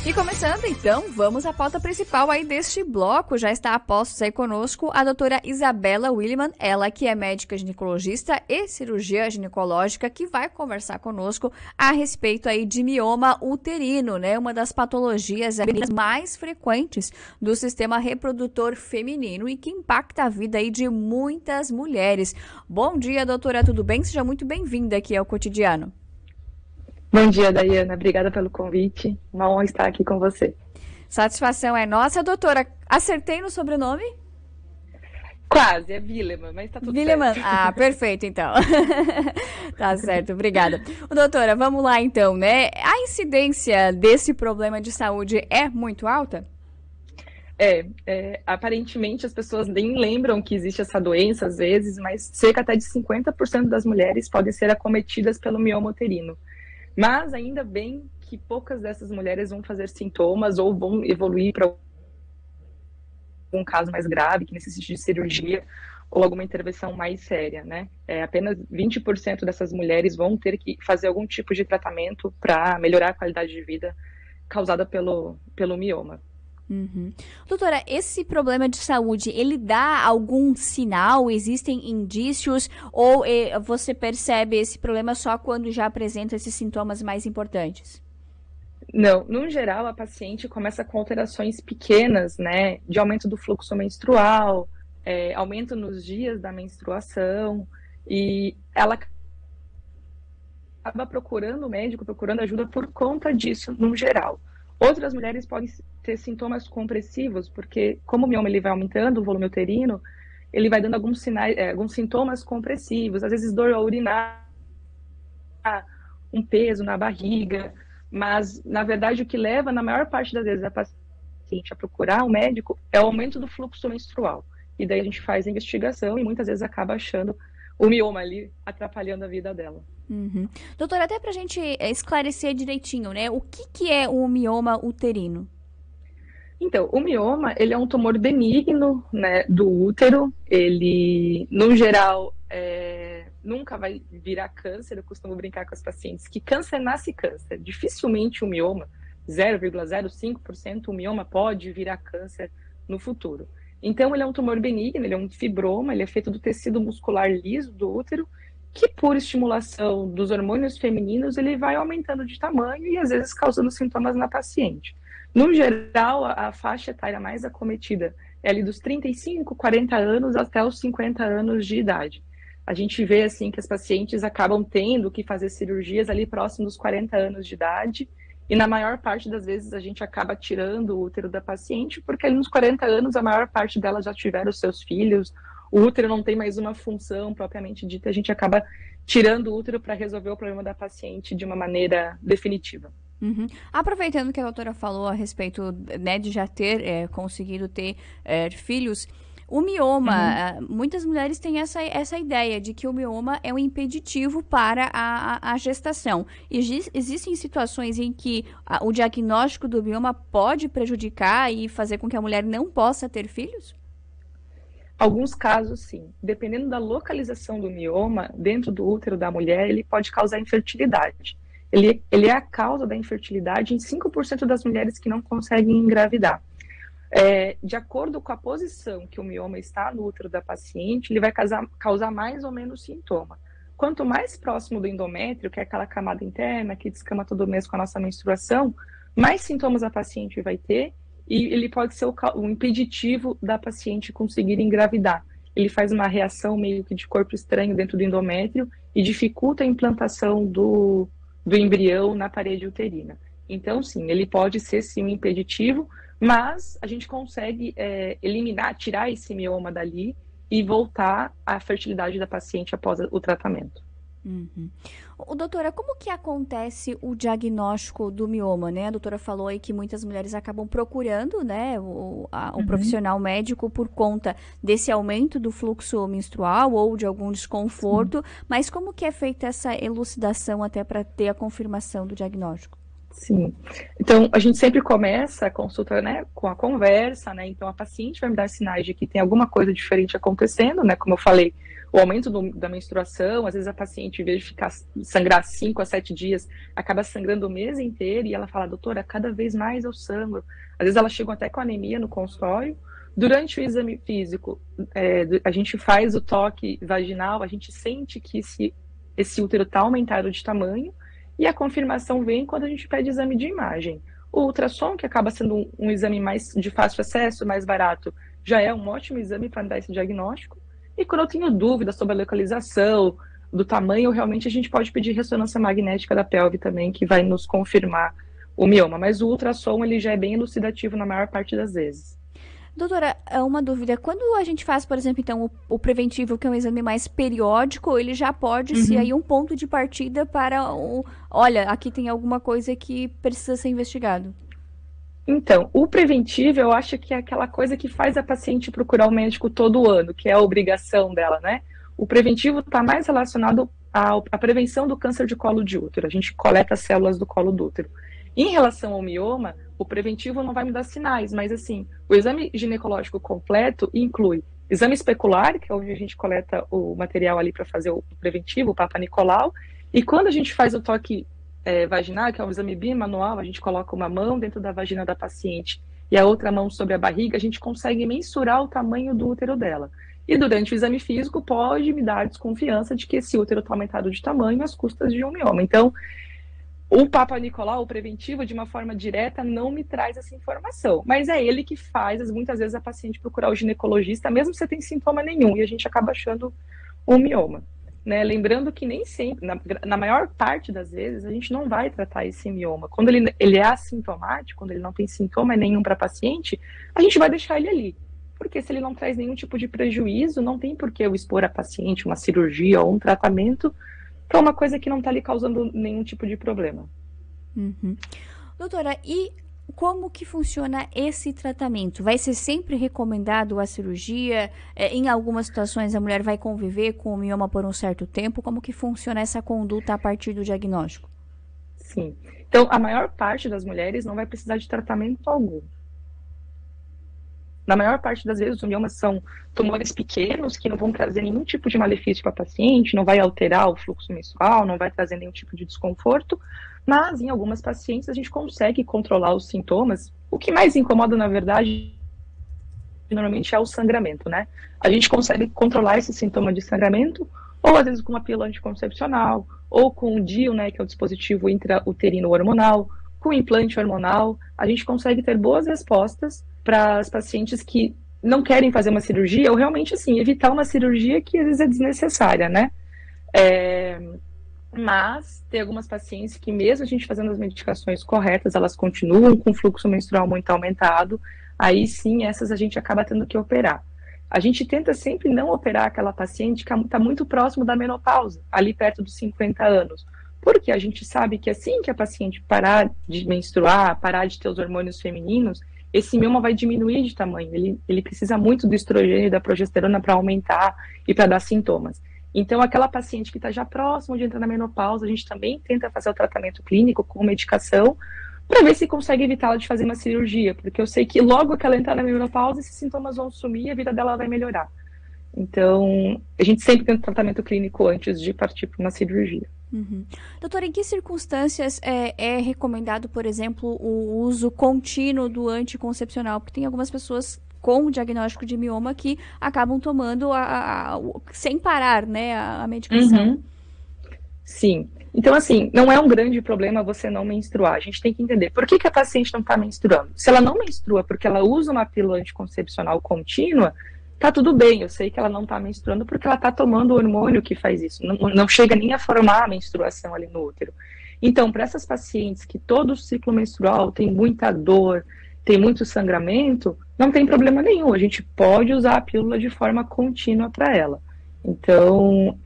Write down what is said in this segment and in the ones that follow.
E começando, então, vamos à pauta principal aí deste bloco. Já está a postos aí conosco a doutora Isabela Williman, ela que é médica ginecologista e cirurgia ginecológica, que vai conversar conosco a respeito aí de mioma uterino, né? Uma das patologias mais frequentes do sistema reprodutor feminino e que impacta a vida aí de muitas mulheres. Bom dia, doutora, tudo bem? Seja muito bem-vinda aqui ao Cotidiano. Bom dia, Daiana. Obrigada pelo convite. Uma honra estar aqui com você. Satisfação é nossa, doutora. Acertei no sobrenome? Quase, é Williman, mas tá tudo Williman. certo. Ah, perfeito, então. Tá certo, obrigada. Doutora, vamos lá então, né? A incidência desse problema de saúde é muito alta? Aparentemente as pessoas nem lembram que existe essa doença às vezes, mas cerca até de 50% das mulheres podem ser acometidas pelo mioma uterino. Mas ainda bem que poucas dessas mulheres vão fazer sintomas ou vão evoluir para algum caso mais grave, que necessite de cirurgia ou alguma intervenção mais séria, né? Apenas 20% dessas mulheres vão ter que fazer algum tipo de tratamento para melhorar a qualidade de vida causada pelo mioma. Uhum. Doutora, esse problema de saúde, ele dá algum sinal? Existem indícios? Ou você percebe esse problema só quando já apresenta esses sintomas mais importantes? Não, no geral, a paciente começa com alterações pequenas, né, de aumento do fluxo menstrual, aumento nos dias da menstruação, e ela acaba procurando o médico, procurando ajuda por conta disso, no geral. Outras mulheres podem ter sintomas compressivos, porque como o mioma ele vai aumentando o volume uterino, ele vai dando alguns sinais, alguns sintomas compressivos, às vezes dor ao urinar, um peso na barriga, mas na verdade o que leva na maior parte das vezes a paciente a procurar o médico é o aumento do fluxo menstrual. E daí a gente faz a investigação e muitas vezes acaba achando o mioma ali atrapalhando a vida dela. Uhum. Doutora, até pra gente esclarecer direitinho, né? O que é o mioma uterino? Então, o mioma, ele é um tumor benigno, né, do útero. Ele, no geral, nunca vai virar câncer. Eu costumo brincar com as pacientes que câncer nasce câncer. Dificilmente o mioma, 0,05%, o mioma pode virar câncer no futuro. Então, ele é um tumor benigno, ele é um fibroma, ele é feito do tecido muscular liso do útero, que por estimulação dos hormônios femininos, ele vai aumentando de tamanho e às vezes causando sintomas na paciente. No geral, a faixa etária mais acometida é ali dos 35, 40 anos até os 50 anos de idade. A gente vê assim que as pacientes acabam tendo que fazer cirurgias ali próximo dos 40 anos de idade, e na maior parte das vezes a gente acaba tirando o útero da paciente, porque ali nos 40 anos a maior parte delas já tiveram os seus filhos, o útero não tem mais uma função propriamente dita, a gente acaba tirando o útero para resolver o problema da paciente de uma maneira definitiva. Uhum. Aproveitando que a doutora falou a respeito, né, de já ter conseguido ter filhos, o mioma, muitas mulheres têm essa ideia de que o mioma é um impeditivo para a gestação. Existem situações em que o diagnóstico do mioma pode prejudicar e fazer com que a mulher não possa ter filhos? Alguns casos, sim. Dependendo da localização do mioma dentro do útero da mulher, ele pode causar infertilidade. Ele é a causa da infertilidade em 5% das mulheres que não conseguem engravidar. De acordo com a posição que o mioma está no útero da paciente, ele vai causar mais ou menos sintoma. Quanto mais próximo do endométrio, que é aquela camada interna que descama todo mês com a nossa menstruação, mais sintomas a paciente vai ter, e ele pode ser o impeditivo da paciente conseguir engravidar. Ele faz uma reação meio que de corpo estranho dentro do endométrio e dificulta a implantação do embrião na parede uterina. Então, sim, ele pode ser sim um impeditivo, mas a gente consegue tirar esse mioma dali e voltar à fertilidade da paciente após o tratamento. Uhum. Doutora, como que acontece o diagnóstico do mioma, né? A doutora falou aí que muitas mulheres acabam procurando, né, o profissional médico por conta desse aumento do fluxo menstrual ou de algum desconforto, mas como que é feita essa elucidação até para ter a confirmação do diagnóstico? Sim. Então, a gente sempre começa a consulta, né, com a conversa, né? Então, a paciente vai me dar sinais de que tem alguma coisa diferente acontecendo, né? Como eu falei, o aumento da menstruação, às vezes a paciente, em vez de sangrar 5 a 7 dias, acaba sangrando o mês inteiro, e ela fala, doutora, cada vez mais eu sangro. Às vezes ela chega até com anemia no consultório. Durante o exame físico, a gente faz o toque vaginal, a gente sente que esse útero está aumentado de tamanho, e a confirmação vem quando a gente pede exame de imagem. O ultrassom, que acaba sendo um exame mais de fácil acesso, mais barato, já é um ótimo exame para dar esse diagnóstico. E quando eu tenho dúvidas sobre a localização, do tamanho, realmente a gente pode pedir ressonância magnética da pelve também, que vai nos confirmar o mioma. Mas o ultrassom, ele já é bem elucidativo na maior parte das vezes. Doutora, uma dúvida. Quando a gente faz, por exemplo, então, o preventivo, que é um exame mais periódico, ele já pode ser aí um ponto de partida para olha, aqui tem alguma coisa que precisa ser investigado. Então, o preventivo, eu acho que é aquela coisa que faz a paciente procurar o médico todo ano, que é a obrigação dela, né? O preventivo está mais relacionado à prevenção do câncer de colo de útero. A gente coleta as células do colo do útero. Em relação ao mioma, o preventivo não vai me dar sinais, mas assim, o exame ginecológico completo inclui exame especular, que é onde a gente coleta o material ali para fazer o preventivo, o Papa Nicolau, e quando a gente faz o toque vaginal, que é um exame bimanual, a gente coloca uma mão dentro da vagina da paciente e a outra mão sobre a barriga, a gente consegue mensurar o tamanho do útero dela. E durante o exame físico pode me dar desconfiança de que esse útero está aumentado de tamanho às custas de um mioma. Então, o Papa Nicolau, o preventivo, de uma forma direta, não me traz essa informação. Mas é ele que faz, muitas vezes, a paciente procurar o ginecologista, mesmo sem ter sintoma nenhum, e a gente acaba achando um mioma. Né? Lembrando que nem sempre, na maior parte das vezes, a gente não vai tratar esse mioma. Quando ele é assintomático, quando ele não tem sintoma nenhum para a paciente, a gente vai deixar ele ali. Porque se ele não traz nenhum tipo de prejuízo, não tem por que eu expor a paciente uma cirurgia ou um tratamento para uma coisa que não está ali causando nenhum tipo de problema. Doutora, e como que funciona esse tratamento? Vai ser sempre recomendado a cirurgia? Em algumas situações a mulher vai conviver com o mioma por um certo tempo? Como que funciona essa conduta a partir do diagnóstico? Sim. Então, a maior parte das mulheres não vai precisar de tratamento algum. Na maior parte das vezes, os miomas são tumores pequenos que não vão trazer nenhum tipo de malefício para a paciente, não vai alterar o fluxo menstrual, não vai trazer nenhum tipo de desconforto, mas em algumas pacientes a gente consegue controlar os sintomas. O que mais incomoda, na verdade, normalmente é o sangramento, né? A gente consegue controlar esse sintoma de sangramento, ou às vezes com uma pílula anticoncepcional, ou com o DIU, né, que é o dispositivo intrauterino hormonal, com implante hormonal, a gente consegue ter boas respostas para as pacientes que não querem fazer uma cirurgia, ou realmente, assim, evitar uma cirurgia que às vezes é desnecessária, né? Mas tem algumas pacientes que, mesmo a gente fazendo as medicações corretas, elas continuam com fluxo menstrual muito aumentado, aí sim, essas a gente acaba tendo que operar. A gente tenta sempre não operar aquela paciente que está muito próximo da menopausa, ali perto dos 50 anos, porque a gente sabe que assim que a paciente parar de menstruar, parar de ter os hormônios femininos, esse mioma vai diminuir de tamanho, ele precisa muito do estrogênio e da progesterona para aumentar e para dar sintomas. Então, aquela paciente que está já próximo de entrar na menopausa, a gente também tenta fazer o tratamento clínico com medicação para ver se consegue evitá-la de fazer uma cirurgia, porque eu sei que logo que ela entrar na menopausa, esses sintomas vão sumir e a vida dela vai melhorar. Então, a gente sempre tem um tratamento clínico antes de partir para uma cirurgia. Doutora, em que circunstâncias é recomendado, por exemplo, o uso contínuo do anticoncepcional? Porque tem algumas pessoas com o diagnóstico de mioma que acabam tomando sem parar, né, a medicação. Sim. Então, assim, não é um grande problema você não menstruar. A gente tem que entender por que a paciente não está menstruando. Se ela não menstrua porque ela usa uma pílula anticoncepcional contínua, tá tudo bem. Eu sei que ela não está menstruando porque ela está tomando o hormônio que faz isso. Não chega nem a formar a menstruação ali no útero. Então, para essas pacientes que todo o ciclo menstrual tem muita dor, tem muito sangramento, não tem problema nenhum. A gente pode usar a pílula de forma contínua para ela. Então,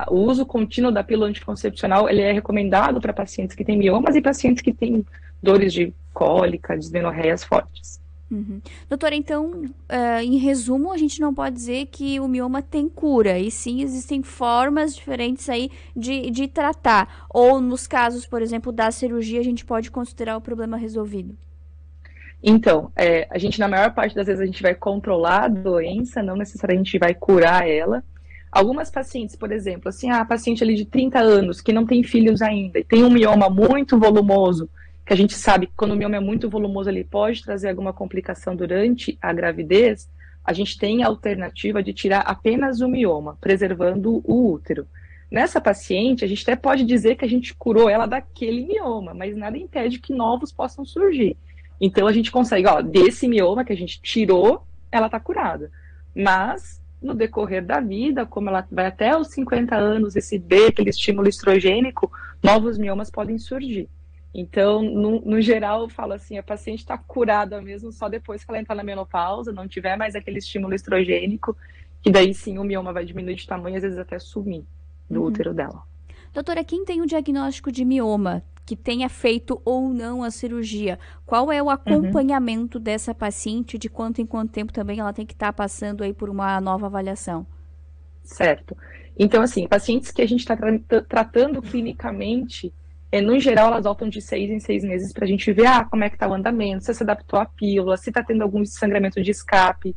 o uso contínuo da pílula anticoncepcional, ele é recomendado para pacientes que têm miomas e pacientes que têm dores de cólica, dismenorreias fortes. Doutora, então, em resumo, a gente não pode dizer que o mioma tem cura, e sim existem formas diferentes aí de tratar. Ou nos casos, por exemplo, da cirurgia, a gente pode considerar o problema resolvido. Então, a gente, na maior parte das vezes, a gente vai controlar a doença, não necessariamente vai curar ela. Algumas pacientes, por exemplo, assim, a paciente ali de 30 anos, que não tem filhos ainda, e tem um mioma muito volumoso, que a gente sabe que quando o mioma é muito volumoso, ele pode trazer alguma complicação durante a gravidez, a gente tem a alternativa de tirar apenas o mioma, preservando o útero. Nessa paciente, a gente até pode dizer que a gente curou ela daquele mioma, mas nada impede que novos possam surgir. Então, a gente consegue, ó, desse mioma que a gente tirou, ela está curada. Mas, no decorrer da vida, como ela vai até os 50 anos receber aquele estímulo estrogênico, novos miomas podem surgir. Então, no geral, eu falo assim, a paciente está curada mesmo só depois que ela entrar na menopausa, não tiver mais aquele estímulo estrogênico, que daí sim o mioma vai diminuir de tamanho, às vezes até sumir do útero dela. Doutora, quem tem o diagnóstico de mioma, que tenha feito ou não a cirurgia, qual é o acompanhamento dessa paciente? De quanto em quanto tempo também ela tem que estar passando aí por uma nova avaliação? Certo. Então, assim, pacientes que a gente está tratando clinicamente, no geral, elas voltam de 6 em 6 meses para a gente ver como é que está o andamento, se adaptou à pílula, se está tendo algum sangramento de escape,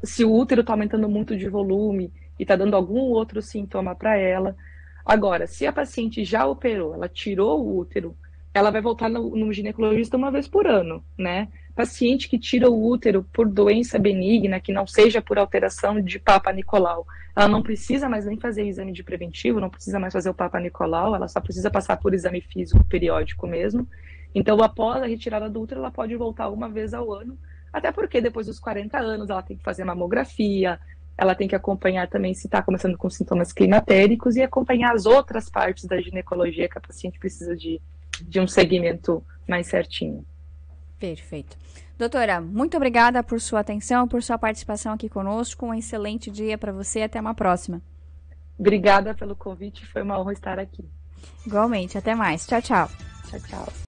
se o útero está aumentando muito de volume e está dando algum outro sintoma para ela. Agora, se a paciente já operou, ela tirou o útero, ela vai voltar no ginecologista uma vez por ano, né? Paciente que tira o útero por doença benigna, que não seja por alteração de Papa Nicolau, ela não precisa mais nem fazer exame de preventivo, não precisa mais fazer o Papa Nicolau, ela só precisa passar por exame físico periódico mesmo. Então, após a retirada do útero, ela pode voltar uma vez ao ano, até porque depois dos 40 anos ela tem que fazer mamografia, ela tem que acompanhar também se está começando com sintomas climatéricos e acompanhar as outras partes da ginecologia que a paciente precisa de um segmento mais certinho. Perfeito. Doutora, muito obrigada por sua atenção, por sua participação aqui conosco. Um excelente dia para você e até uma próxima. Obrigada pelo convite, foi uma honra estar aqui. Igualmente, até mais. Tchau, tchau. Tchau, tchau.